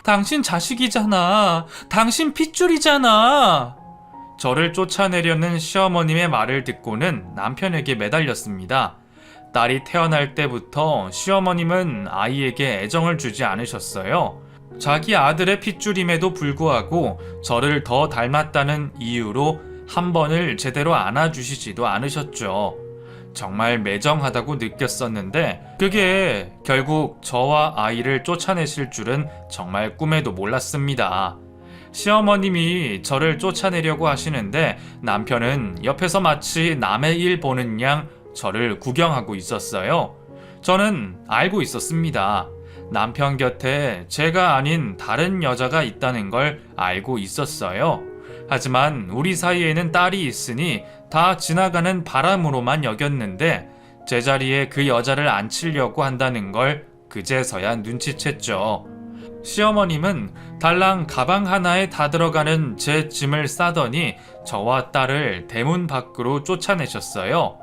당신 자식이잖아. 당신 핏줄이잖아. 저를 쫓아내려는 시어머님의 말을 듣고는 남편에게 매달렸습니다. 딸이 태어날 때부터 시어머님은 아이에게 애정을 주지 않으셨어요. 자기 아들의 핏줄임에도 불구하고 저를 더 닮았다는 이유로 한 번을 제대로 안아주시지도 않으셨죠. 정말 매정하다고 느꼈었는데 그게 결국 저와 아이를 쫓아내실 줄은 정말 꿈에도 몰랐습니다. 시어머님이 저를 쫓아내려고 하시는데 남편은 옆에서 마치 남의 일 보는 양 저를 구경하고 있었어요. 저는 알고 있었습니다. 남편 곁에 제가 아닌 다른 여자가 있다는 걸 알고 있었어요. 하지만 우리 사이에는 딸이 있으니 다 지나가는 바람으로만 여겼는데 제자리에 그 여자를 앉히려고 한다는 걸 그제서야 눈치챘죠. 시어머님은 달랑 가방 하나에 다 들어가는 제 짐을 싸더니 저와 딸을 대문 밖으로 쫓아내셨어요.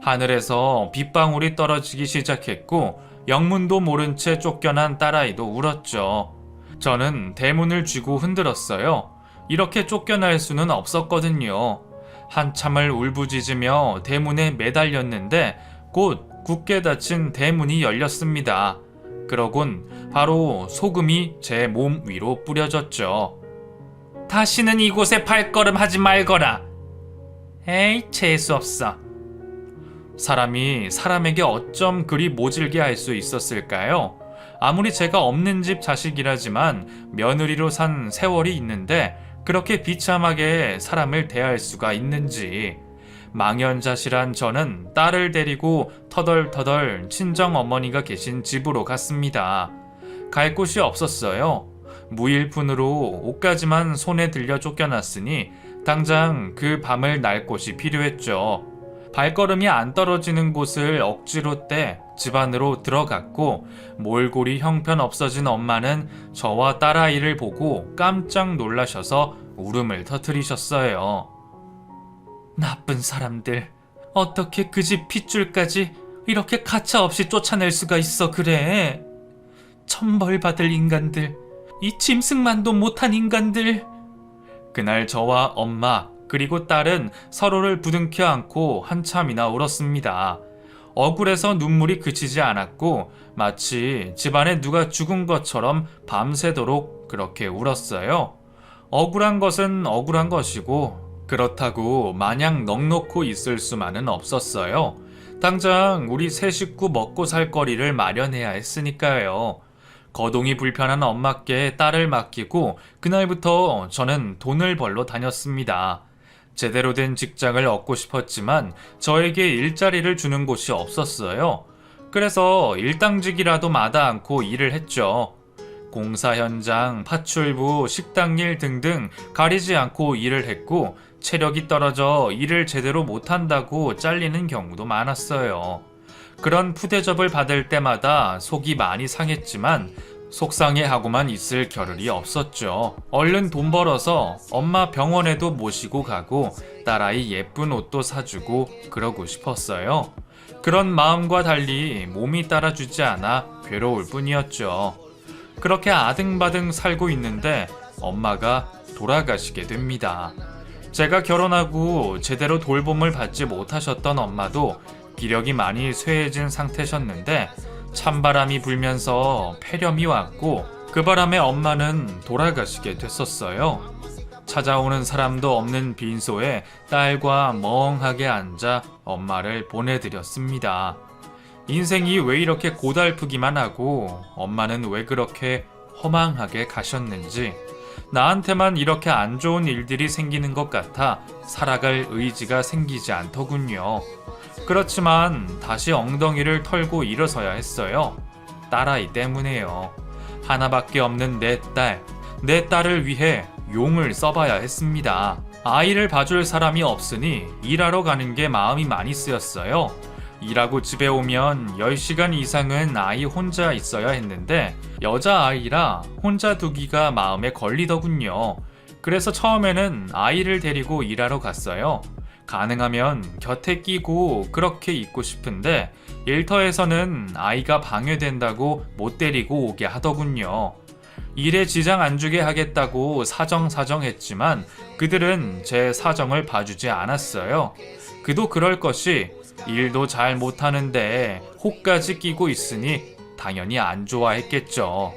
하늘에서 빗방울이 떨어지기 시작했고 영문도 모른 채 쫓겨난 딸아이도 울었죠. 저는 대문을 쥐고 흔들었어요. 이렇게 쫓겨날 수는 없었거든요. 한참을 울부짖으며 대문에 매달렸는데 곧 굳게 닫힌 대문이 열렸습니다. 그러곤 바로 소금이 제 몸 위로 뿌려졌죠. 다시는 이곳에 발걸음 하지 말거라. 에이, 재수없어. 사람이 사람에게 어쩜 그리 모질게 할 수 있었을까요? 아무리 제가 없는 집 자식이라지만 며느리로 산 세월이 있는데 그렇게 비참하게 사람을 대할 수가 있는지. 망연자실한 저는 딸을 데리고 터덜터덜 친정어머니가 계신 집으로 갔습니다. 갈 곳이 없었어요. 무일푼으로 옷까지만 손에 들려 쫓겨났으니 당장 그 밤을 날 곳이 필요했죠. 발걸음이 안 떨어지는 곳을 억지로 떼 집 안으로 들어갔고 몰골이 형편없어진 엄마는 저와 딸아이를 보고 깜짝 놀라셔서 울음을 터뜨리셨어요. 나쁜 사람들, 어떻게 그 집 핏줄까지 이렇게 가차없이 쫓아낼 수가 있어 그래. 천벌받을 인간들, 이 짐승만도 못한 인간들. 그날 저와 엄마 그리고 딸은 서로를 부둥켜 안고 한참이나 울었습니다. 억울해서 눈물이 그치지 않았고 마치 집안에 누가 죽은 것처럼 밤새도록 그렇게 울었어요. 억울한 것은 억울한 것이고 그렇다고 마냥 넋놓고 있을 수만은 없었어요. 당장 우리 세 식구 먹고 살 거리를 마련해야 했으니까요. 거동이 불편한 엄마께 딸을 맡기고 그날부터 저는 돈을 벌러 다녔습니다. 제대로 된 직장을 얻고 싶었지만 저에게 일자리를 주는 곳이 없었어요. 그래서 일당직이라도 마다 않고 일을 했죠. 공사 현장, 파출부, 식당 일 등등 가리지 않고 일을 했고 체력이 떨어져 일을 제대로 못한다고 잘리는 경우도 많았어요. 그런 푸대접을 받을 때마다 속이 많이 상했지만 속상해하고만 있을 겨를이 없었죠. 얼른 돈 벌어서 엄마 병원에도 모시고 가고 딸아이 예쁜 옷도 사주고 그러고 싶었어요. 그런 마음과 달리 몸이 따라주지 않아 괴로울 뿐이었죠. 그렇게 아등바등 살고 있는데 엄마가 돌아가시게 됩니다. 제가 결혼하고 제대로 돌봄을 받지 못하셨던 엄마도 기력이 많이 쇠해진 상태셨는데 찬바람이 불면서 폐렴이 왔고 그 바람에 엄마는 돌아가시게 됐었어요. 찾아오는 사람도 없는 빈소에 딸과 멍하게 앉아 엄마를 보내드렸습니다. 인생이 왜 이렇게 고달프기만 하고 엄마는 왜 그렇게 허망하게 가셨는지 나한테만 이렇게 안 좋은 일들이 생기는 것 같아 살아갈 의지가 생기지 않더군요. 그렇지만 다시 엉덩이를 털고 일어서야 했어요. 딸아이 때문에요. 하나밖에 없는 내 딸을 위해 용을 써봐야 했습니다. 아이를 봐줄 사람이 없으니 일하러 가는 게 마음이 많이 쓰였어요. 일하고 집에 오면 10시간 이상은 아이 혼자 있어야 했는데 여자아이라 혼자 두기가 마음에 걸리더군요. 그래서 처음에는 아이를 데리고 일하러 갔어요. 가능하면 곁에 끼고 그렇게 있고 싶은데 일터에서는 아이가 방해된다고 못 데리고 오게 하더군요. 일에 지장 안 주게 하겠다고 사정사정했지만 그들은 제 사정을 봐주지 않았어요. 그도 그럴 것이 일도 잘 못하는데 혹까지 끼고 있으니 당연히 안 좋아했겠죠.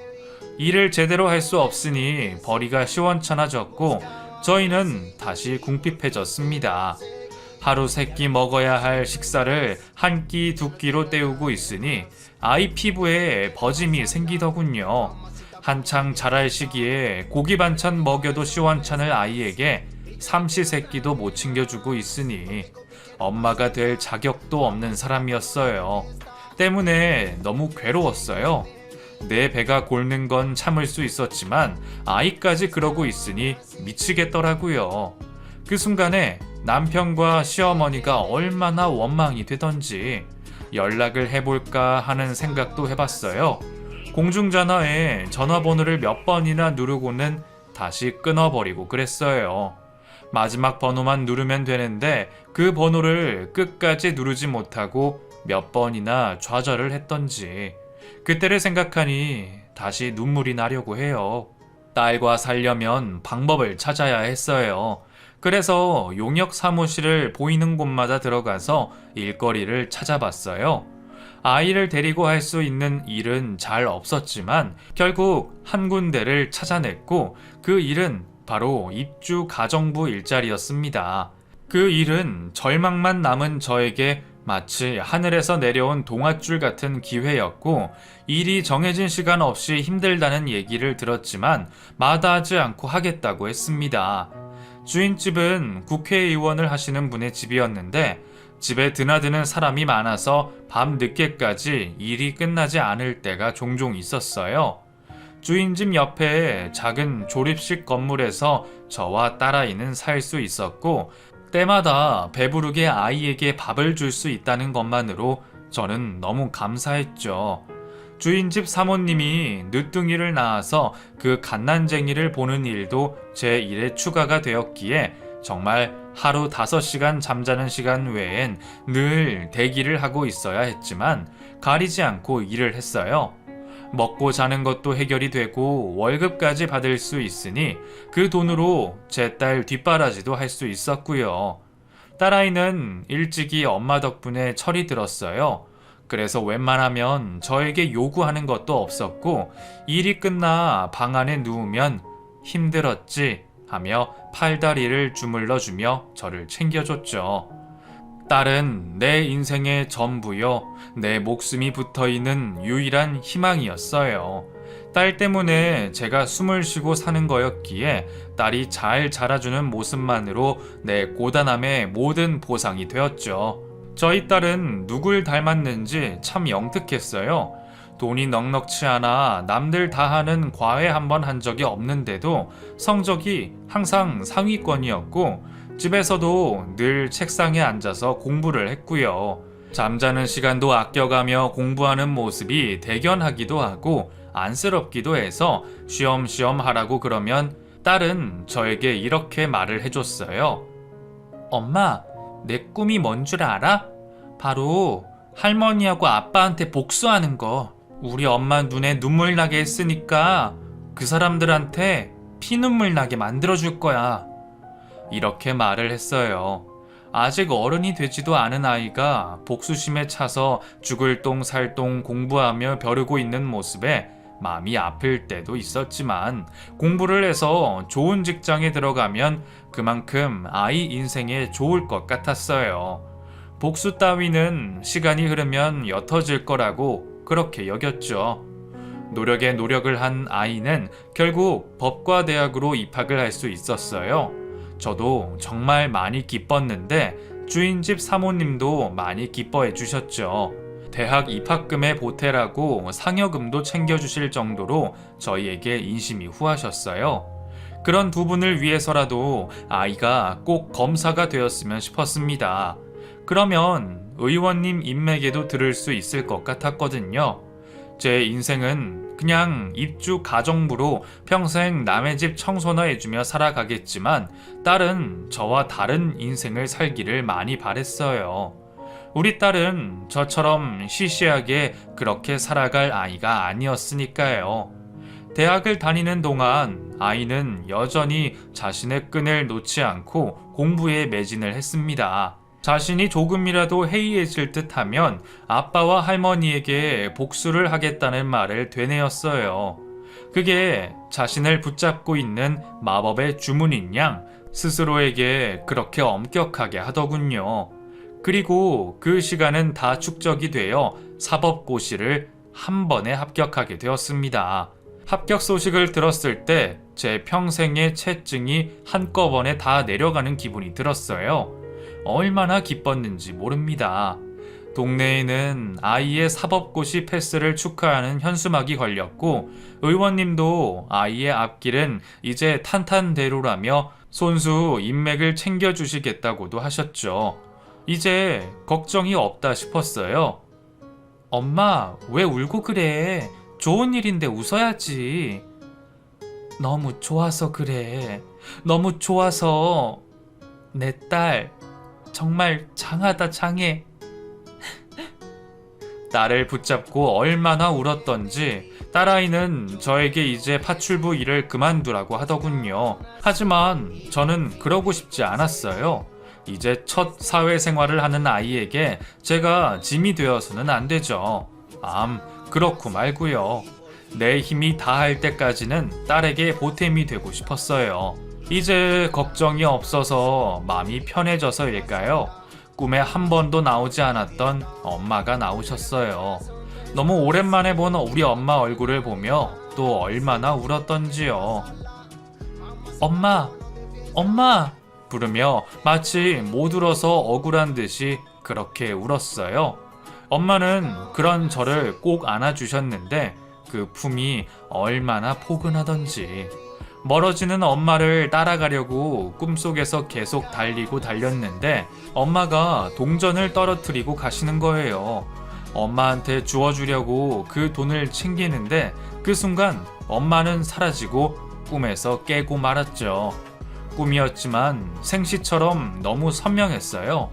일을 제대로 할 수 없으니 벌이가 시원찮아졌고 저희는 다시 궁핍해졌습니다. 하루 세 끼 먹어야 할 식사를 한 끼, 두 끼로 때우고 있으니 아이 피부에 버짐이 생기더군요. 한창 자랄 시기에 고기 반찬 먹여도 시원찮을 아이에게 삼시세끼도 못 챙겨주고 있으니 엄마가 될 자격도 없는 사람이었어요. 때문에 너무 괴로웠어요. 내 배가 곪는 건 참을 수 있었지만 아이까지 그러고 있으니 미치겠더라고요. 그 순간에 남편과 시어머니가 얼마나 원망이 되던지 연락을 해볼까 하는 생각도 해봤어요. 공중전화에 전화번호를 몇 번이나 누르고는 다시 끊어버리고 그랬어요. 마지막 번호만 누르면 되는데 그 번호를 끝까지 누르지 못하고 몇 번이나 좌절을 했던지 그때를 생각하니 다시 눈물이 나려고 해요. 딸과 살려면 방법을 찾아야 했어요. 그래서 용역 사무실을 보이는 곳마다 들어가서 일거리를 찾아봤어요. 아이를 데리고 할 수 있는 일은 잘 없었지만 결국 한 군데를 찾아냈고 그 일은 바로 입주 가정부 일자리였습니다. 그 일은 절망만 남은 저에게 마치 하늘에서 내려온 동아줄 같은 기회였고 일이 정해진 시간 없이 힘들다는 얘기를 들었지만 마다하지 않고 하겠다고 했습니다. 주인집은 국회의원을 하시는 분의 집이었는데 집에 드나드는 사람이 많아서 밤 늦게까지 일이 끝나지 않을 때가 종종 있었어요. 주인집 옆에 작은 조립식 건물에서 저와 딸아이는 살 수 있었고 때마다 배부르게 아이에게 밥을 줄 수 있다는 것만으로 저는 너무 감사했죠. 주인집 사모님이 늦둥이를 낳아서 그 갓난쟁이를 보는 일도 제 일에 추가가 되었기에 정말 하루 5시간 잠자는 시간 외엔 늘 대기를 하고 있어야 했지만 가리지 않고 일을 했어요. 먹고 자는 것도 해결이 되고 월급까지 받을 수 있으니 그 돈으로 제 딸 뒷바라지도 할 수 있었고요. 딸아이는 일찍이 엄마 덕분에 철이 들었어요. 그래서 웬만하면 저에게 요구하는 것도 없었고 일이 끝나 방 안에 누우면 힘들었지 하며 팔다리를 주물러주며 저를 챙겨줬죠. 딸은 내 인생의 전부요, 내 목숨이 붙어있는 유일한 희망이었어요. 딸 때문에 제가 숨을 쉬고 사는 거였기에 딸이 잘 자라주는 모습만으로 내 고단함의 모든 보상이 되었죠. 저희 딸은 누굴 닮았는지 참 영특했어요. 돈이 넉넉치 않아 남들 다 하는 과외 한 번 한 적이 없는데도 성적이 항상 상위권이었고 집에서도 늘 책상에 앉아서 공부를 했고요. 잠자는 시간도 아껴가며 공부하는 모습이 대견하기도 하고 안쓰럽기도 해서 쉬엄쉬엄 하라고 그러면 딸은 저에게 이렇게 말을 해줬어요. 엄마, 내 꿈이 뭔 줄 알아? 바로 할머니하고 아빠한테 복수하는 거. 우리 엄마 눈에 눈물 나게 했으니까 그 사람들한테 피눈물 나게 만들어줄 거야. 이렇게 말을 했어요. 아직 어른이 되지도 않은 아이가 복수심에 차서 죽을 똥 살 똥 공부하며 벼르고 있는 모습에 마음이 아플 때도 있었지만 공부를 해서 좋은 직장에 들어가면 그만큼 아이 인생에 좋을 것 같았어요. 복수 따위는 시간이 흐르면 옅어질 거라고 그렇게 여겼죠. 노력에 노력을 한 아이는 결국 법과대학으로 입학을 할 수 있었어요. 저도 정말 많이 기뻤는데 주인집 사모님도 많이 기뻐해 주셨죠. 대학 입학금에 보태라고 상여금도 챙겨주실 정도로 저희에게 인심이 후하셨어요. 그런 두 분을 위해서라도 아이가 꼭 검사가 되었으면 싶었습니다. 그러면 의원님 인맥에도 들을 수 있을 것 같았거든요. 제 인생은 그냥 입주 가정부로 평생 남의 집 청소나 해주며 살아가겠지만 딸은 저와 다른 인생을 살기를 많이 바랬어요. 우리 딸은 저처럼 시시하게 그렇게 살아갈 아이가 아니었으니까요. 대학을 다니는 동안 아이는 여전히 자신의 끈을 놓지 않고 공부에 매진을 했습니다. 자신이 조금이라도 해이해질 듯 하면 아빠와 할머니에게 복수를 하겠다는 말을 되뇌었어요. 그게 자신을 붙잡고 있는 마법의 주문인 양 스스로에게 그렇게 엄격하게 하더군요. 그리고 그 시간은 다 축적이 되어 사법고시를 한 번에 합격하게 되었습니다. 합격 소식을 들었을 때 제 평생의 채증이 한꺼번에 다 내려가는 기분이 들었어요. 얼마나 기뻤는지 모릅니다. 동네에는 아이의 사법고시 패스를 축하하는 현수막이 걸렸고 의원님도 아이의 앞길은 이제 탄탄대로라며 손수 인맥을 챙겨주시겠다고도 하셨죠. 이제 걱정이 없다 싶었어요. 엄마, 왜 울고 그래? 좋은 일인데 웃어야지. 너무 좋아서 그래. 너무 좋아서. 내 딸 정말 장하다 장해. 딸을 붙잡고 얼마나 울었던지 딸아이는 저에게 이제 파출부 일을 그만두라고 하더군요. 하지만 저는 그러고 싶지 않았어요. 이제 첫 사회생활을 하는 아이에게 제가 짐이 되어서는 안 되죠. 그렇고 말고요. 내 힘이 다할 때까지는 딸에게 보탬이 되고 싶었어요. 이제 걱정이 없어서 마음이 편해져서일까요? 꿈에 한 번도 나오지 않았던 엄마가 나오셨어요. 너무 오랜만에 본 우리 엄마 얼굴을 보며 또 얼마나 울었던지요. 엄마, 엄마! 부르며 마치 못 울어서 억울한 듯이 그렇게 울었어요. 엄마는 그런 저를 꼭 안아주셨는데 그 품이 얼마나 포근하던지. 멀어지는 엄마를 따라가려고 꿈속에서 계속 달리고 달렸는데 엄마가 동전을 떨어뜨리고 가시는 거예요. 엄마한테 주워주려고 그 돈을 챙기는데 그 순간 엄마는 사라지고 꿈에서 깨고 말았죠. 꿈이었지만 생시처럼 너무 선명했어요.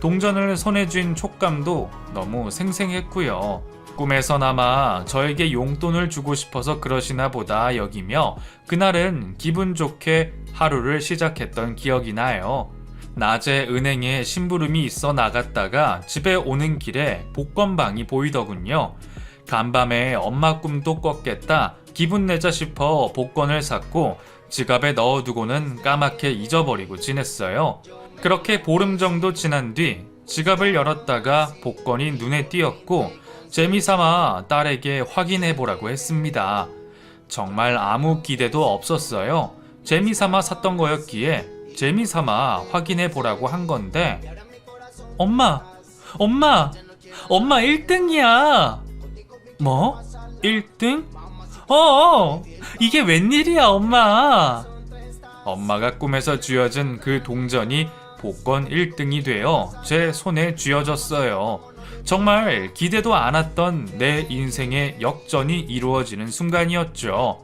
동전을 손에 쥔 촉감도 너무 생생했고요. 꿈에서나마 저에게 용돈을 주고 싶어서 그러시나 보다 여기며 그날은 기분 좋게 하루를 시작했던 기억이 나요. 낮에 은행에 심부름이 있어 나갔다가 집에 오는 길에 복권방이 보이더군요. 간밤에 엄마 꿈도 꿨겠다 기분 내자 싶어 복권을 샀고 지갑에 넣어두고는 까맣게 잊어버리고 지냈어요. 그렇게 보름 정도 지난 뒤 지갑을 열었다가 복권이 눈에 띄었고 재미삼아 딸에게 확인해보라고 했습니다. 정말 아무 기대도 없었어요. 재미삼아 샀던 거였기에 재미삼아 확인해보라고 한 건데 엄마 1등이야. 뭐? 1등? 이게 웬일이야 엄마. 엄마가 꿈에서 쥐어준 그 동전이 복권 1등이 되어 제 손에 쥐어졌어요. 정말 기대도 않았던 내 인생의 역전이 이루어지는 순간이었죠.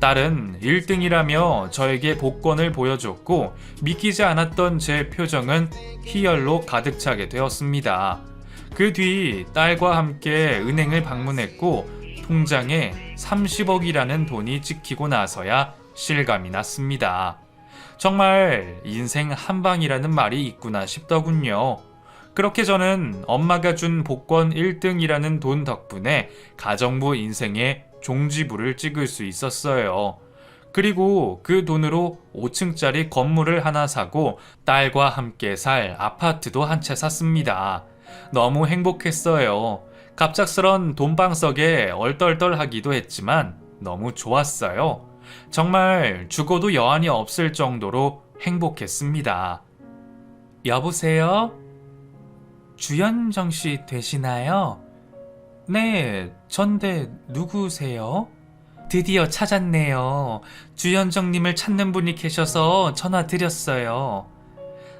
딸은 1등이라며 저에게 복권을 보여줬고 믿기지 않았던 제 표정은 희열로 가득 차게 되었습니다. 그 뒤 딸과 함께 은행을 방문했고 통장에 30억이라는 돈이 찍히고 나서야 실감이 났습니다. 정말 인생 한방이라는 말이 있구나 싶더군요. 그렇게 저는 엄마가 준 복권 1등이라는 돈 덕분에 가정부 인생의 종지부를 찍을 수 있었어요. 그리고 그 돈으로 5층짜리 건물을 하나 사고 딸과 함께 살 아파트도 한 채 샀습니다. 너무 행복했어요. 갑작스런 돈방석에 얼떨떨하기도 했지만 너무 좋았어요. 정말 죽어도 여한이 없을 정도로 행복했습니다. 여보세요? 주현정 씨 되시나요? 네, 전데 누구세요? 드디어 찾았네요. 주현정님을 찾는 분이 계셔서 전화 드렸어요.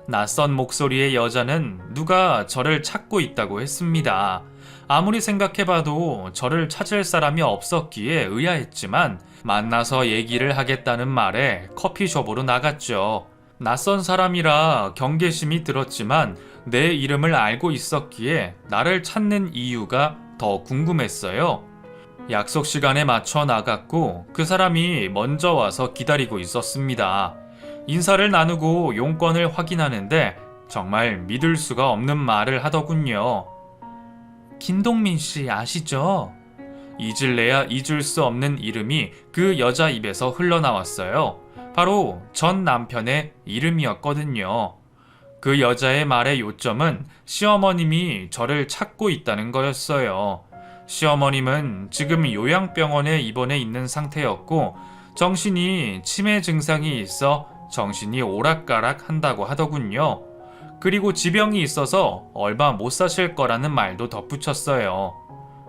낯선 목소리의 여자는 누가 저를 찾고 있다고 했습니다. 아무리 생각해봐도 저를 찾을 사람이 없었기에 의아했지만 만나서 얘기를 하겠다는 말에 커피숍으로 나갔죠. 낯선 사람이라 경계심이 들었지만 내 이름을 알고 있었기에 나를 찾는 이유가 더 궁금했어요. 약속 시간에 맞춰 나갔고 그 사람이 먼저 와서 기다리고 있었습니다. 인사를 나누고 용건을 확인하는데 정말 믿을 수가 없는 말을 하더군요. 김동민 씨 아시죠? 잊을래야 잊을 수 없는 이름이 그 여자 입에서 흘러나왔어요. 바로 전 남편의 이름이었거든요. 그 여자의 말의 요점은 시어머님이 저를 찾고 있다는 거였어요. 시어머님은 지금 요양병원에 입원해 있는 상태였고 정신이 치매 증상이 있어 정신이 오락가락 한다고 하더군요. 그리고 지병이 있어서 얼마 못 사실 거라는 말도 덧붙였어요.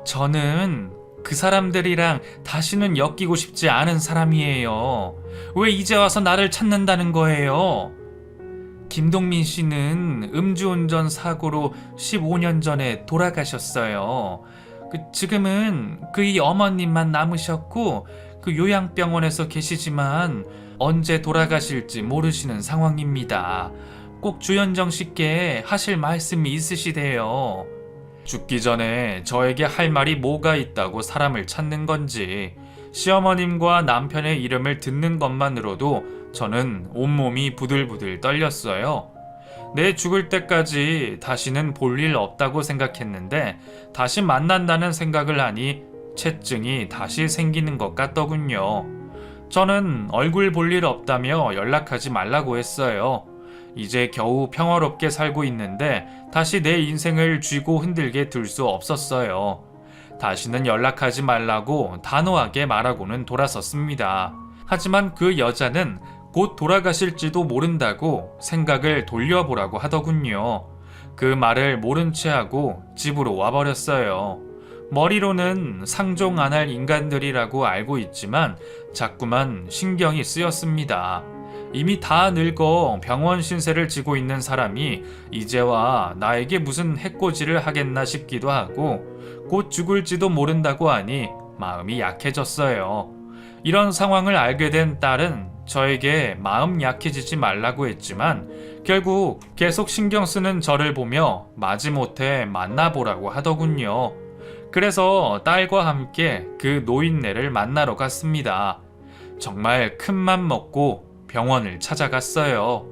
저는 그 사람들이랑 다시는 엮이고 싶지 않은 사람이에요. 왜 이제 와서 나를 찾는다는 거예요? 김동민 씨는 음주운전 사고로 15년 전에 돌아가셨어요. 지금은 그의 어머님만 남으셨고 그 요양병원에서 계시지만 언제 돌아가실지 모르시는 상황입니다. 꼭 주현정 씨께 하실 말씀이 있으시대요. 죽기 전에 저에게 할 말이 뭐가 있다고 사람을 찾는 건지 시어머님과 남편의 이름을 듣는 것만으로도 저는 온몸이 부들부들 떨렸어요. 내 죽을 때까지 다시는 볼 일 없다고 생각했는데 다시 만난다는 생각을 하니 체증이 다시 생기는 것 같더군요. 저는 얼굴 볼 일 없다며 연락하지 말라고 했어요. 이제 겨우 평화롭게 살고 있는데 다시 내 인생을 쥐고 흔들게 둘 수 없었어요. 다시는 연락하지 말라고 단호하게 말하고는 돌아섰습니다. 하지만 그 여자는 곧 돌아가실지도 모른다고 생각을 돌려보라고 하더군요. 그 말을 모른 채 하고 집으로 와버렸어요. 머리로는 상종 안 할 인간들이라고 알고 있지만 자꾸만 신경이 쓰였습니다. 이미 다 늙어 병원 신세를 지고 있는 사람이 이제와 나에게 무슨 해코지를 하겠나 싶기도 하고 곧 죽을지도 모른다고 하니 마음이 약해졌어요. 이런 상황을 알게 된 딸은 저에게 마음 약해지지 말라고 했지만 결국 계속 신경 쓰는 저를 보며 마지못해 만나보라고 하더군요. 그래서 딸과 함께 그 노인네를 만나러 갔습니다. 정말 큰맘 먹고 병원을 찾아갔어요.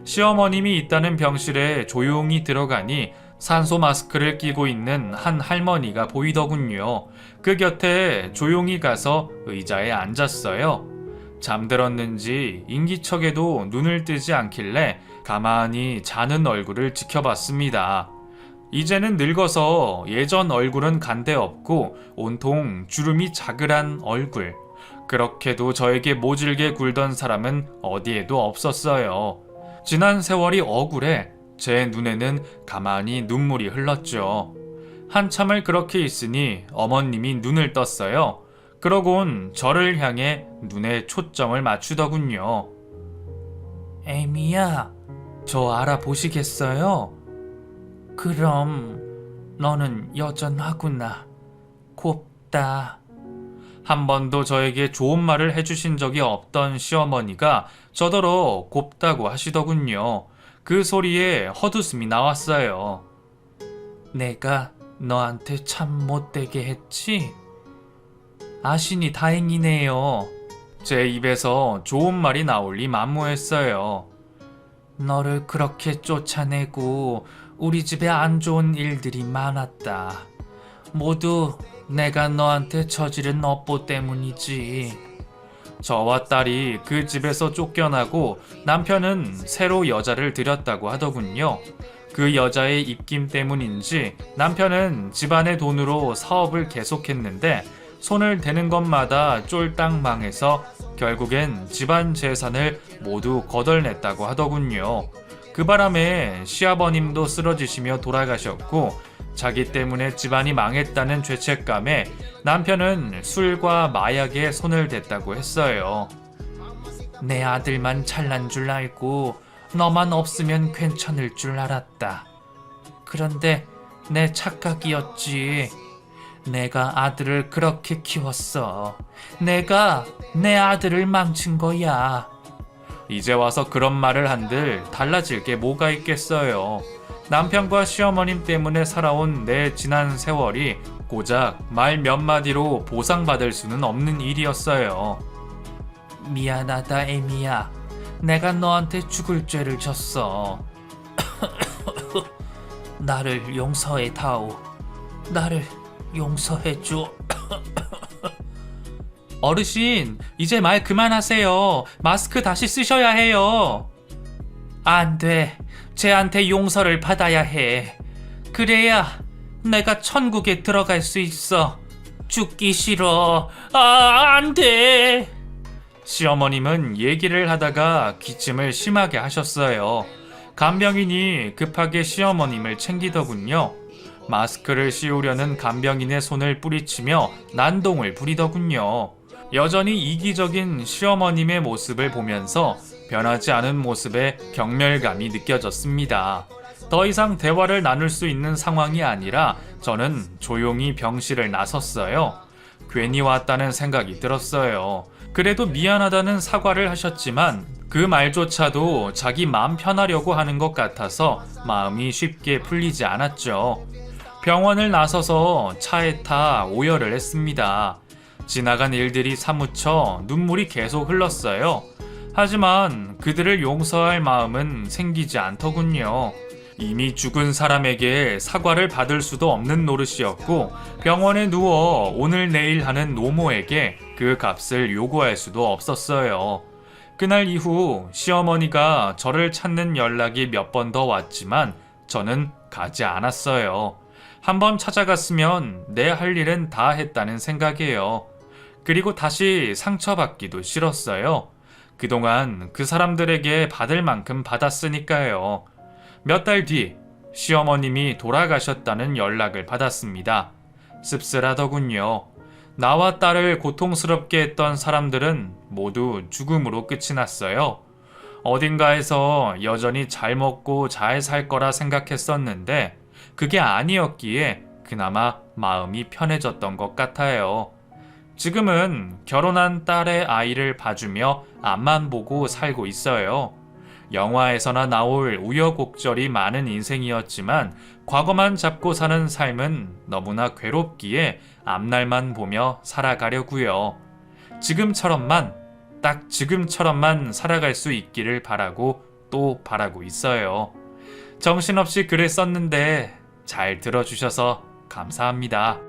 시어머님이 있다는 병실에 조용히 들어가니 산소 마스크를 끼고 있는 한 할머니가 보이더군요. 그 곁에 조용히 가서 의자에 앉았어요. 잠들었는지 인기척에도 눈을 뜨지 않길래 가만히 자는 얼굴을 지켜봤습니다. 이제는 늙어서 예전 얼굴은 간데없고 온통 주름이 자글한 얼굴. 그렇게도 저에게 모질게 굴던 사람은 어디에도 없었어요. 지난 세월이 억울해 제 눈에는 가만히 눈물이 흘렀죠. 한참을 그렇게 있으니 어머님이 눈을 떴어요. 그러곤 저를 향해 눈에 초점을 맞추더군요. 에미야, 저 알아보시겠어요? 그럼 너는 여전하구나. 곱다. 한 번도 저에게 좋은 말을 해주신 적이 없던 시어머니가 저더러 곱다고 하시더군요. 그 소리에 헛웃음이 나왔어요. 내가 너한테 참 못되게 했지? 아시니 다행이네요. 제 입에서 좋은 말이 나올리 만무했어요. 너를 그렇게 쫓아내고 우리 집에 안 좋은 일들이 많았다. 모두 내가 너한테 저지른 업보 때문이지. 저와 딸이 그 집에서 쫓겨나고 남편은 새로 여자를 들였다고 하더군요. 그 여자의 입김 때문인지 남편은 집안의 돈으로 사업을 계속했는데 손을 대는 것마다 쫄딱 망해서 결국엔 집안 재산을 모두 거덜냈다고 하더군요. 그 바람에 시아버님도 쓰러지시며 돌아가셨고 자기 때문에 집안이 망했다는 죄책감에 남편은 술과 마약에 손을 댔다고 했어요. 내 아들만 잘난 줄 알고 너만 없으면 괜찮을 줄 알았다. 그런데 내 착각이었지. 내가 아들을 그렇게 키웠어. 내가 내 아들을 망친 거야. 이제 와서 그런 말을 한들 달라질 게 뭐가 있겠어요. 남편과 시어머님 때문에 살아온 내 지난 세월이 고작 말 몇 마디로 보상받을 수는 없는 일이었어요. 미안하다, 에미야. 내가 너한테 죽을 죄를 졌어. 나를 용서해 다오. 나를 용서해줘. 어르신, 이제 말 그만하세요. 마스크 다시 쓰셔야 해요. 안 돼. 쟤한테 용서를 받아야 해. 그래야 내가 천국에 들어갈 수 있어. 죽기 싫어. 안 돼. 시어머님은 얘기를 하다가 기침을 심하게 하셨어요. 간병인이 급하게 시어머님을 챙기더군요. 마스크를 씌우려는 간병인의 손을 뿌리치며 난동을 부리더군요. 여전히 이기적인 시어머님의 모습을 보면서 변하지 않은 모습에 경멸감이 느껴졌습니다. 더 이상 대화를 나눌 수 있는 상황이 아니라 저는 조용히 병실을 나섰어요. 괜히 왔다는 생각이 들었어요. 그래도 미안하다는 사과를 하셨지만 그 말조차도 자기 마음 편하려고 하는 것 같아서 마음이 쉽게 풀리지 않았죠. 병원을 나서서 차에 타 오열을 했습니다. 지나간 일들이 사무쳐 눈물이 계속 흘렀어요. 하지만 그들을 용서할 마음은 생기지 않더군요. 이미 죽은 사람에게 사과를 받을 수도 없는 노릇이었고 병원에 누워 오늘 내일 하는 노모에게 그 값을 요구할 수도 없었어요. 그날 이후 시어머니가 저를 찾는 연락이 몇 번 더 왔지만 저는 가지 않았어요. 한번 찾아갔으면 내 할 일은 다 했다는 생각이에요. 그리고 다시 상처받기도 싫었어요. 그동안 그 사람들에게 받을 만큼 받았으니까요. 몇 달 뒤 시어머님이 돌아가셨다는 연락을 받았습니다. 씁쓸하더군요. 나와 딸을 고통스럽게 했던 사람들은 모두 죽음으로 끝이 났어요. 어딘가에서 여전히 잘 먹고 잘 살 거라 생각했었는데 그게 아니었기에 그나마 마음이 편해졌던 것 같아요. 지금은 결혼한 딸의 아이를 봐주며 앞만 보고 살고 있어요. 영화에서나 나올 우여곡절이 많은 인생이었지만 과거만 잡고 사는 삶은 너무나 괴롭기에 앞날만 보며 살아가려고요. 지금처럼만, 딱 지금처럼만 살아갈 수 있기를 바라고 또 바라고 있어요. 정신없이 글을 썼는데 잘 들어주셔서 감사합니다.